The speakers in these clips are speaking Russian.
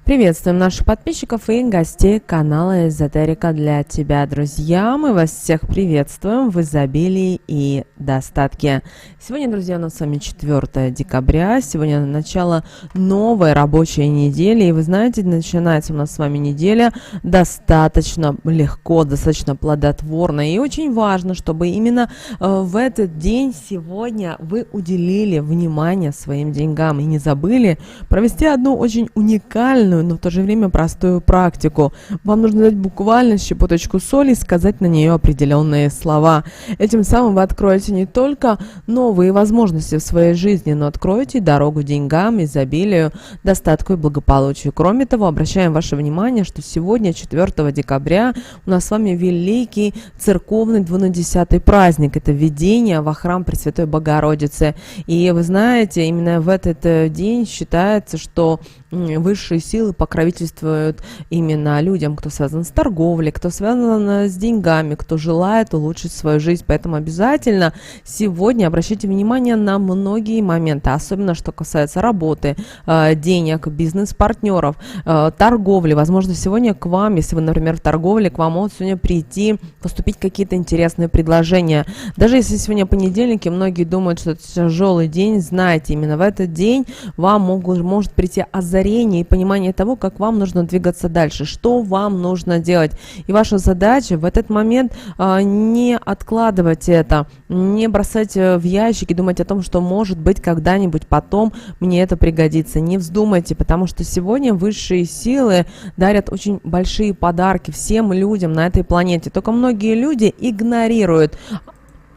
Приветствуем наших подписчиков и гостей канала Эзотерика для тебя, друзья. Мы вас всех приветствуем в изобилии и достатке. Сегодня, друзья, у нас с вами 4 декабря. Сегодня начало новой рабочей недели. И вы знаете, начинается у нас с вами неделя достаточно легко, достаточно плодотворно. И очень важно, чтобы именно в этот день сегодня вы уделили внимание своим деньгам и не забыли провести одну очень уникальную, но в то же время простую практику. Вам нужно дать буквально щепоточку соли и сказать на нее определенные слова. Этим самым вы откроете не только новые возможности в своей жизни, но откроете дорогу деньгам, изобилию, достатку и благополучию. Кроме того, обращаем ваше внимание, что сегодня, 4 декабря, у нас с вами великий церковный 12-й праздник. Это введение во храм Пресвятой Богородицы. И вы знаете, именно в этот день считается, что высшие силы покровительствуют именно людям, кто связан с торговлей, кто связан с деньгами, кто желает улучшить свою жизнь. Поэтому обязательно сегодня обращайте внимание на многие моменты, особенно что касается работы, денег, бизнес-партнеров, торговли. Возможно, сегодня к вам, если вы, например, в торговле, к вам могут сегодня прийти, поступить какие-то интересные предложения. Даже если сегодня понедельник, и многие думают, что это тяжелый день, знайте, именно в этот день вам может прийти озарение и понимание того, как вам нужно двигаться дальше, что вам нужно делать. И ваша задача в этот момент не откладывать это, не бросать в ящик и думать о том, что может быть когда-нибудь потом мне это пригодится. Не вздумайте, потому что сегодня высшие силы дарят очень большие подарки всем людям на этой планете. Только многие люди игнорируют.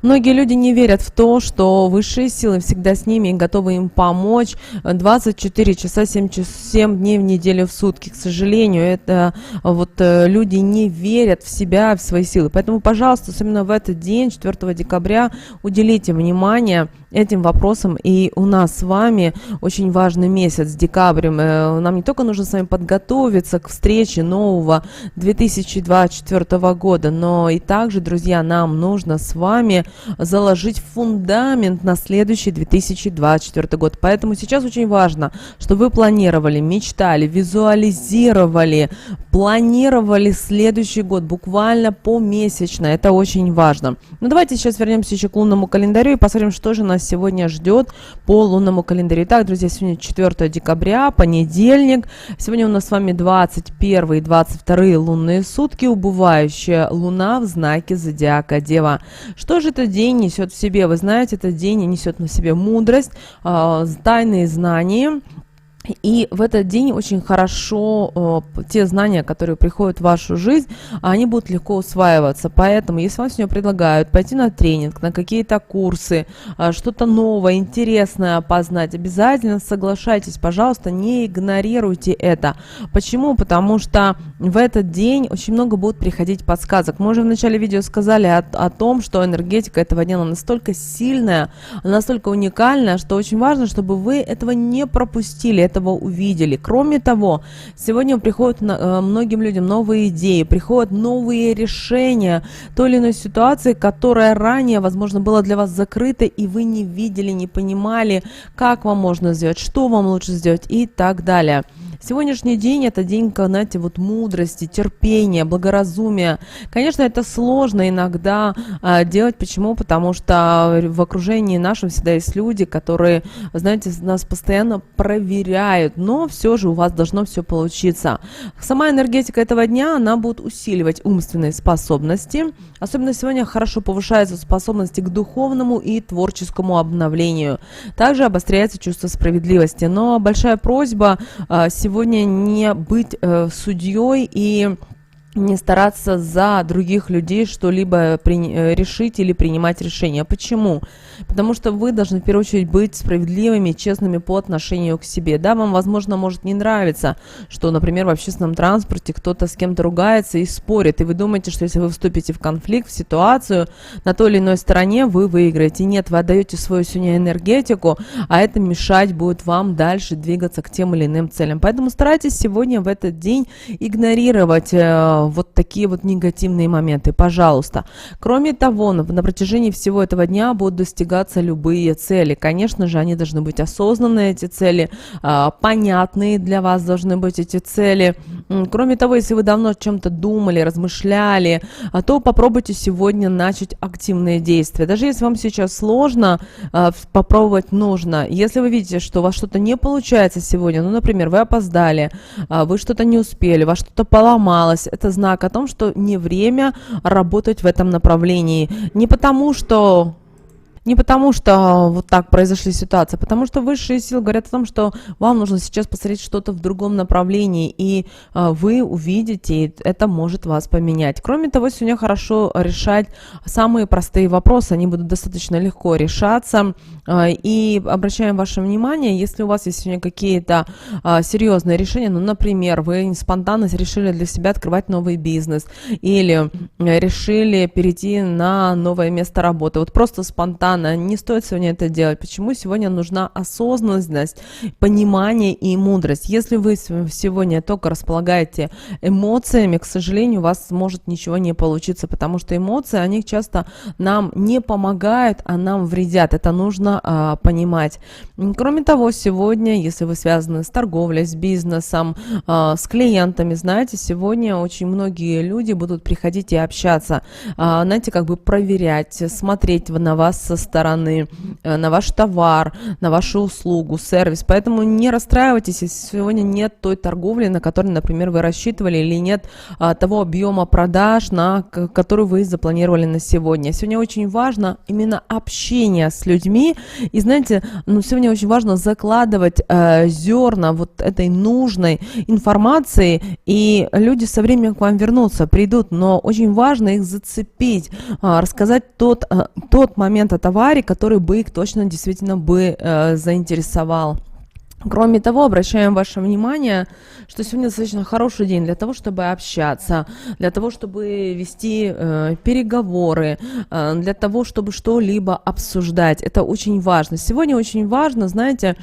Многие люди не верят в то, что высшие силы всегда с ними и готовы им помочь 24 часа, 7 дней в неделю в сутки. К сожалению, это люди не верят в себя, в свои силы. Поэтому, пожалуйста, особенно в этот день, 4 декабря, уделите внимание этим вопросам. И у нас с вами очень важный месяц, декабрь. Нам не только нужно с вами подготовиться к встрече нового 2024 года, но и также, друзья, нам нужно с вами заложить фундамент на следующий 2024 год. Поэтому сейчас очень важно, чтобы вы планировали, мечтали, визуализировали, планировали следующий год буквально помесячно. Это очень важно. Но давайте сейчас вернемся еще к лунному календарю и посмотрим, что же нас сегодня ждет по лунному календарю. Итак, друзья, сегодня 4 декабря, понедельник. Сегодня у нас с вами 21 и 22 лунные сутки, убывающая луна в знаке зодиака Дева. Что же этот день несет в себе? Вы знаете, этот день несет на себе мудрость, тайные знания. И в этот день очень хорошо те знания, которые приходят в вашу жизнь, они будут легко усваиваться. Поэтому, если вам сегодня предлагают пойти на тренинг, на какие-то курсы, что-то новое, интересное познать, обязательно соглашайтесь, пожалуйста, не игнорируйте это. Почему? Потому что в этот день очень много будет приходить подсказок. Мы уже в начале видео сказали о том, что энергетика этого дня настолько сильная, настолько уникальная, что очень важно, чтобы вы этого не пропустили, этого увидели. Кроме того, сегодня приходят многим людям новые идеи, приходят новые решения той или иной ситуации, которая ранее, возможно, была для вас закрыта, и вы не видели, не понимали, как вам можно сделать, что вам лучше сделать и так далее. Сегодняшний день – это день, знаете, мудрости, терпения, благоразумия. Конечно, это сложно иногда делать. Почему? Потому что в окружении нашем всегда есть люди, которые, знаете, нас постоянно проверяют, но все же у вас должно все получиться. Сама энергетика этого дня, она будет усиливать умственные способности. Особенно сегодня хорошо повышаются способности к духовному и творческому обновлению. Также обостряется чувство справедливости. Но большая просьба сегодня не быть судьей и не стараться за других людей что-либо решить или принимать решения. Почему? Потому что вы должны в первую очередь быть справедливыми, честными по отношению к себе. Да, вам, возможно, может не нравиться, что, например, в общественном транспорте кто-то с кем-то ругается и спорит, и вы думаете, что если вы вступите в конфликт, в ситуацию, на той или иной стороне вы выиграете. Нет, вы отдаете свою сегодня энергетику, а это мешать будет вам дальше двигаться к тем или иным целям. Поэтому старайтесь сегодня в этот день игнорировать вот такие вот негативные моменты, пожалуйста. Кроме того, на протяжении всего этого дня будут достигаться любые цели. Конечно же, они должны быть осознанные, эти цели, понятные для вас должны быть эти цели. Кроме того, если вы давно о чем-то думали, размышляли, то попробуйте сегодня начать активные действия. Даже если вам сейчас сложно, попробовать нужно. Если вы видите, что у вас что-то не получается сегодня, ну, например, вы опоздали, вы что-то не успели, у вас что-то поломалось, это знак о том, что не время работать в этом направлении. Не потому что вот так произошли ситуации, а потому что высшие силы говорят о том, что вам нужно сейчас посмотреть что-то в другом направлении, и вы увидите, и это может вас поменять. Кроме того, сегодня хорошо решать самые простые вопросы, они будут достаточно легко решаться. И обращаем ваше внимание, если у вас есть сегодня какие-то серьезные решения, ну, например, вы спонтанно решили для себя открывать новый бизнес или решили перейти на новое место работы, вот просто спонтанно, не стоит сегодня это делать. Почему? Сегодня нужна осознанность, понимание и мудрость. Если вы сегодня только располагаете эмоциями, к сожалению, у вас может ничего не получиться, потому что эмоции, они часто нам не помогают, а нам вредят. Это нужно понимать. Кроме того, сегодня, если вы связаны с торговлей, с бизнесом, с клиентами, знаете, сегодня очень многие люди будут приходить и общаться, знаете, как бы проверять, смотреть на вас со стороны, на ваш товар, на вашу услугу, сервис. Поэтому не расстраивайтесь, если сегодня нет той торговли, на которой, например, вы рассчитывали, или нет того объема продаж, на который вы запланировали на сегодня. Сегодня очень важно именно общение с людьми. И знаете, сегодня очень важно закладывать зерна вот этой нужной информации, и люди со временем к вам вернутся, придут, но очень важно их зацепить, рассказать тот момент о товаре, который бы их точно действительно бы заинтересовал. Кроме того, обращаем ваше внимание, что сегодня достаточно хороший день для того, чтобы общаться, для того, чтобы вести переговоры, для того, чтобы что-либо обсуждать. Это очень важно. Сегодня очень важно, знаете,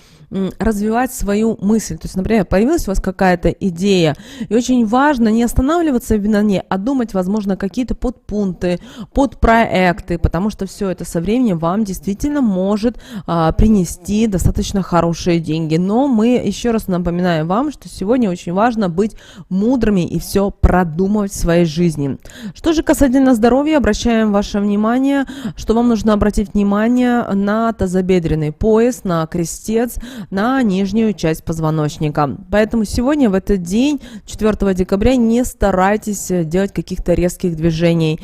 развивать свою мысль. То есть, например, появилась у вас какая-то идея, и очень важно не останавливаться на ней, а думать, возможно, какие-то подпункты, подпроекты, потому что все это со временем вам действительно может принести достаточно хорошие деньги. Но мы еще раз напоминаем вам, что сегодня очень важно быть мудрыми и все продумывать в своей жизни. Что же касательно здоровья, обращаем ваше внимание, что вам нужно обратить внимание на тазобедренный пояс, на крестец, на нижнюю часть позвоночника. Поэтому сегодня, в этот день, 4 декабря, не старайтесь делать каких-то резких движений.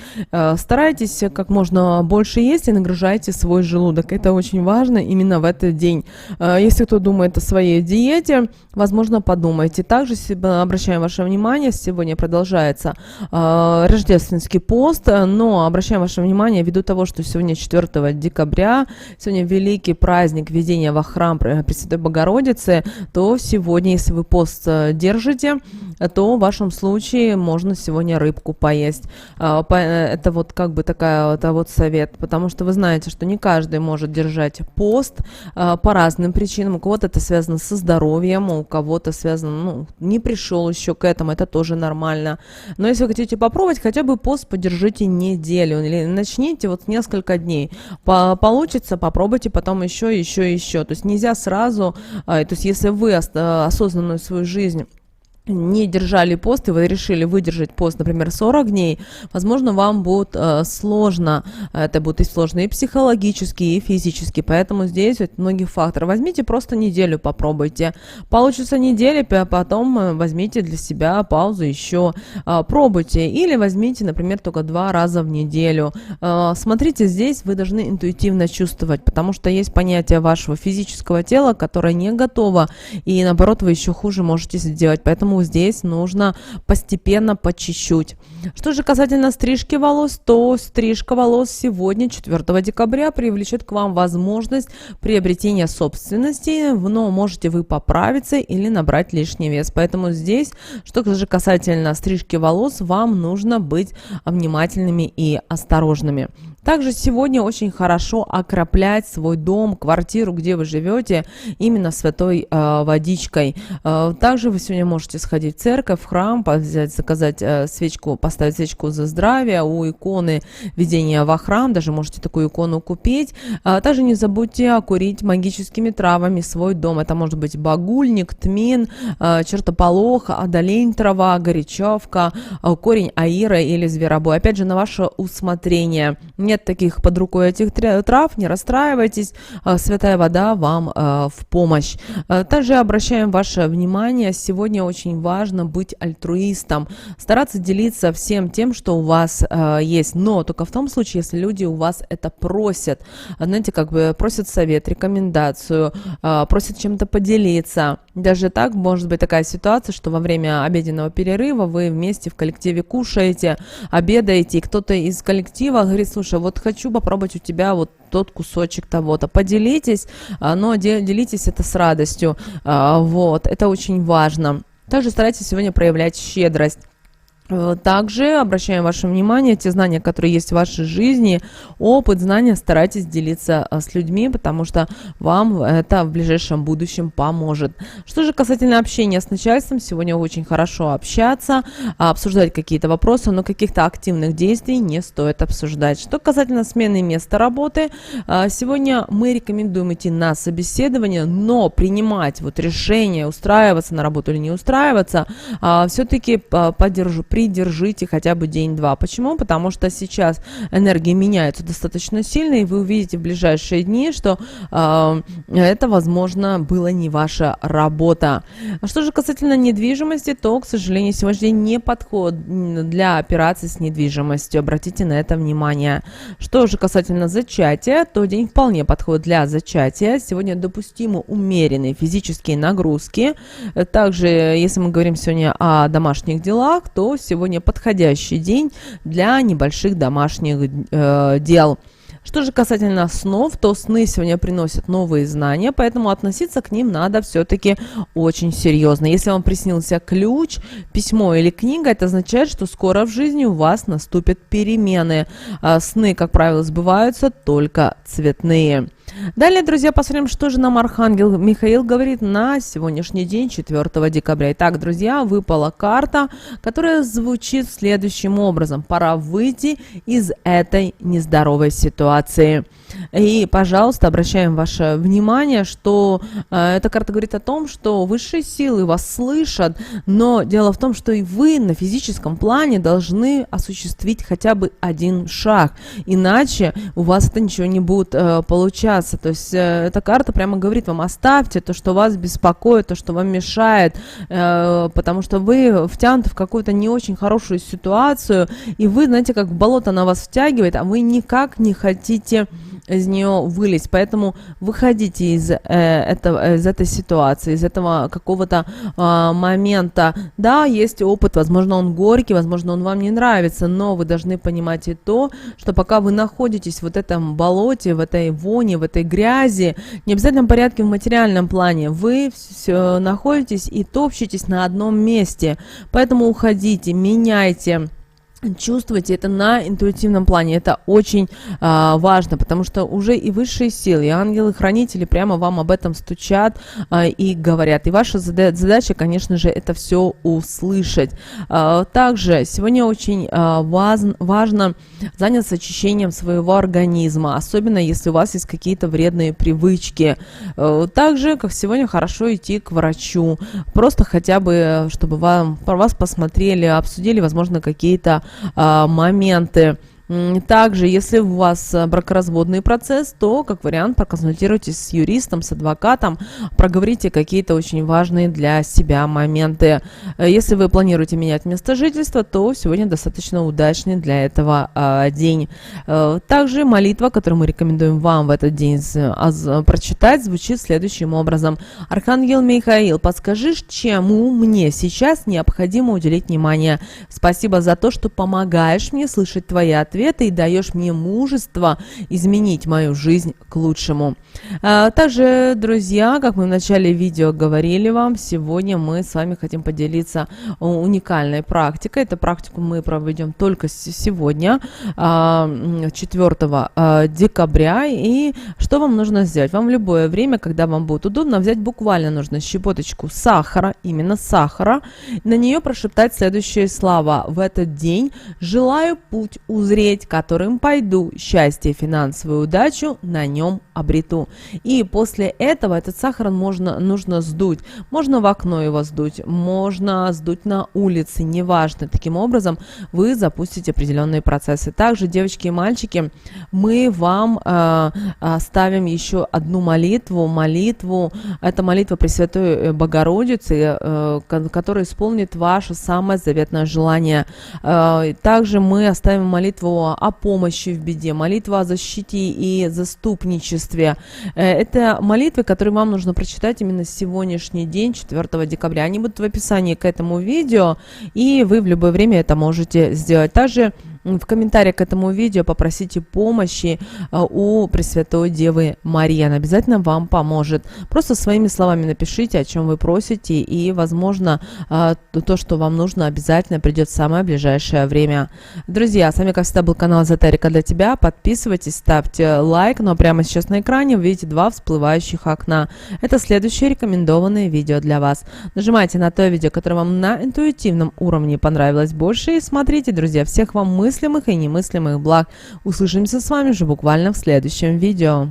Старайтесь как можно больше есть и нагружайте свой желудок. Это очень важно именно в этот день. Если кто думает о своей диете, возможно, подумайте. Также обращаем ваше внимание, сегодня продолжается рождественский пост, но обращаем ваше внимание, ввиду того, что сегодня 4 декабря, сегодня великий праздник введения во храм Пресвятой Богородицы, то сегодня, если вы пост держите, то в вашем случае можно сегодня рыбку поесть. Это вот как бы это вот совет, потому что вы знаете, что не каждый может держать пост по разным причинам. У кого-то это связано со здоровьем, у кого-то связано, не пришел еще к этому, это тоже нормально. Но если вы хотите попробовать, хотя бы пост подержите неделю или начните вот несколько дней. Получится, попробуйте потом еще. То есть нельзя сразу, то есть если вы осознанную свою жизнь не держали пост, и вы решили выдержать пост, например, 40 дней, возможно, вам будет сложно. Это будет и сложно и психологически, и физически. Поэтому здесь вот многих факторов. Возьмите просто неделю, попробуйте. Получится неделя, потом возьмите для себя паузу еще, пробуйте. Или возьмите, например, только 2 раза в неделю. Смотрите, здесь вы должны интуитивно чувствовать, потому что есть понятие вашего физического тела, которое не готово, и наоборот, вы еще хуже можете сделать. Поэтому здесь нужно постепенно, по чуть-чуть. Что же касательно стрижки волос, то стрижка волос сегодня, 4 декабря, привлечет к вам возможность приобретения собственности, но можете вы поправиться или набрать лишний вес. Поэтому здесь, что же касательно стрижки волос, вам нужно быть внимательными и осторожными. Также сегодня очень хорошо окроплять свой дом, квартиру, где вы живете, именно святой водичкой. Также вы сегодня можете сходить в церковь, в храм, заказать свечку, поставить свечку за здравие у иконы введения во храм, даже можете такую икону купить. Также не забудьте окурить магическими травами свой дом. Это может быть багульник, тмин, чертополох, одолень трава, горячевка, корень аира или зверобой. Опять же, на ваше усмотрение. Нет таких под рукой этих трав, не расстраивайтесь, святая вода вам в помощь. Также обращаем ваше внимание, сегодня очень важно быть альтруистом, стараться делиться всем тем, что у вас есть, но только в том случае, если люди у вас это просят, знаете, как бы просят совет, рекомендацию, просят чем-то поделиться. Даже так может быть такая ситуация, что во время обеденного перерыва вы вместе в коллективе кушаете, обедаете, и кто-то из коллектива говорит: слушай, вот хочу попробовать у тебя вот тот кусочек того-то. Поделитесь, но делитесь это с радостью. Вот, это очень важно. Также старайтесь сегодня проявлять щедрость. Также обращаем ваше внимание, те знания, которые есть в вашей жизни, опыт, знания, старайтесь делиться с людьми, потому что вам это в ближайшем будущем поможет. Что же касательно общения с начальством, сегодня очень хорошо общаться, обсуждать какие-то вопросы, но каких-то активных действий не стоит обсуждать. Что касательно смены места работы, сегодня мы рекомендуем идти на собеседование, но принимать вот решение, устраиваться на работу или не устраиваться, все-таки придержите хотя бы день-два. Почему? Потому что сейчас энергии меняются достаточно сильно, и вы увидите в ближайшие дни, что это, возможно, была не ваша работа. Что же касательно недвижимости, то, к сожалению, сегодняшний день не подходит для операций с недвижимостью. Обратите на это внимание. Что же касательно зачатия, то день вполне подходит для зачатия. Сегодня допустимы умеренные физические нагрузки. Также, если мы говорим сегодня о домашних делах, то сегодня подходящий день для небольших домашних дел. Что же касательно снов, то сны сегодня приносят новые знания, поэтому относиться к ним надо все-таки очень серьезно. Если вам приснился ключ, письмо или книга, это означает, что скоро в жизни у вас наступят перемены. Сны, как правило, сбываются только цветные. Далее, друзья, посмотрим, что же нам Архангел Михаил говорит на сегодняшний день, 4 декабря. Итак, друзья, выпала карта, которая звучит следующим образом. Пора выйти из этой нездоровой ситуации. И, пожалуйста, обращаем ваше внимание, что эта карта говорит о том, что высшие силы вас слышат, но дело в том, что и вы на физическом плане должны осуществить хотя бы один шаг, иначе у вас это ничего не будет получаться. То есть эта карта прямо говорит вам: оставьте то, что вас беспокоит, то, что вам мешает, потому что вы втянуты в какую-то не очень хорошую ситуацию, и вы, знаете, как в болото она вас втягивает, а вы никак не хотите из нее вылезть. Поэтому выходите из этой ситуации, из этого какого-то момента. Да, есть опыт, возможно, он горький, возможно, он вам не нравится, но вы должны понимать и то, что пока вы находитесь в вот этом болоте, в этой воне, в этой грязи, не обязательно в порядке в материальном плане, вы все находитесь и топчетесь на одном месте. Поэтому уходите, меняйте. Чувствуйте это на интуитивном плане, это очень важно, потому что уже и высшие силы, и ангелы-хранители прямо вам об этом стучат и говорят. И ваша задача, конечно же, это все услышать. Также сегодня очень важно заняться очищением своего организма, особенно если у вас есть какие-то вредные привычки. Также, как сегодня, хорошо идти к врачу, просто хотя бы, чтобы вас посмотрели, обсудили, возможно, какие-то моменты. Также, если у вас бракоразводный процесс, то, как вариант, проконсультируйтесь с юристом, с адвокатом, проговорите какие-то очень важные для себя моменты. Если вы планируете менять место жительства, то сегодня достаточно удачный для этого день. Также молитва, которую мы рекомендуем вам в этот день прочитать, звучит следующим образом. Архангел Михаил, подскажи, чему мне сейчас необходимо уделить внимание? Спасибо за то, что помогаешь мне слышать твои ответы ответы и даешь мне мужество изменить мою жизнь к лучшему. Также, друзья, как мы в начале видео говорили вам, сегодня мы с вами хотим поделиться уникальной практикой. Эту практику мы проведем только сегодня, 4 декабря. И что вам нужно сделать? Вам в любое время, когда вам будет удобно, взять буквально нужно щепоточку сахара, именно сахара, на нее прошептать следующие слова. В этот день желаю путь узреть, которым пойду, счастье, финансовую удачу на нем обрету. И после этого этот сахар нужно сдуть. Можно в окно его сдуть, можно сдуть на улице, неважно. Таким образом вы запустите определенные процессы. Также, девочки и мальчики, мы вам оставим еще одну молитву. Это молитва Пресвятой Богородицы, которая исполнит ваше самое заветное желание. Также мы оставим молитву о помощи в беде, молитву о защите и заступничестве. Это молитвы, которые вам нужно прочитать именно сегодняшний день, 4 декабря. Они будут в описании к этому видео, и вы в любое время это можете сделать. Также в комментариях к этому видео попросите помощи у Пресвятой Девы Марии. Она обязательно вам поможет. Просто своими словами напишите, о чем вы просите, и, возможно, то, что вам нужно, обязательно придет в самое ближайшее время. Друзья, с вами, как всегда, был канал Эзотерика для тебя. Подписывайтесь, ставьте лайк. Ну а прямо сейчас на экране вы видите 2 всплывающих окна. Это следующие рекомендованные видео для вас. Нажимайте на то видео, которое вам на интуитивном уровне понравилось больше, и смотрите, друзья. Всех вам мыслимых и немыслимых благ. Услышимся с вами уже буквально в следующем видео.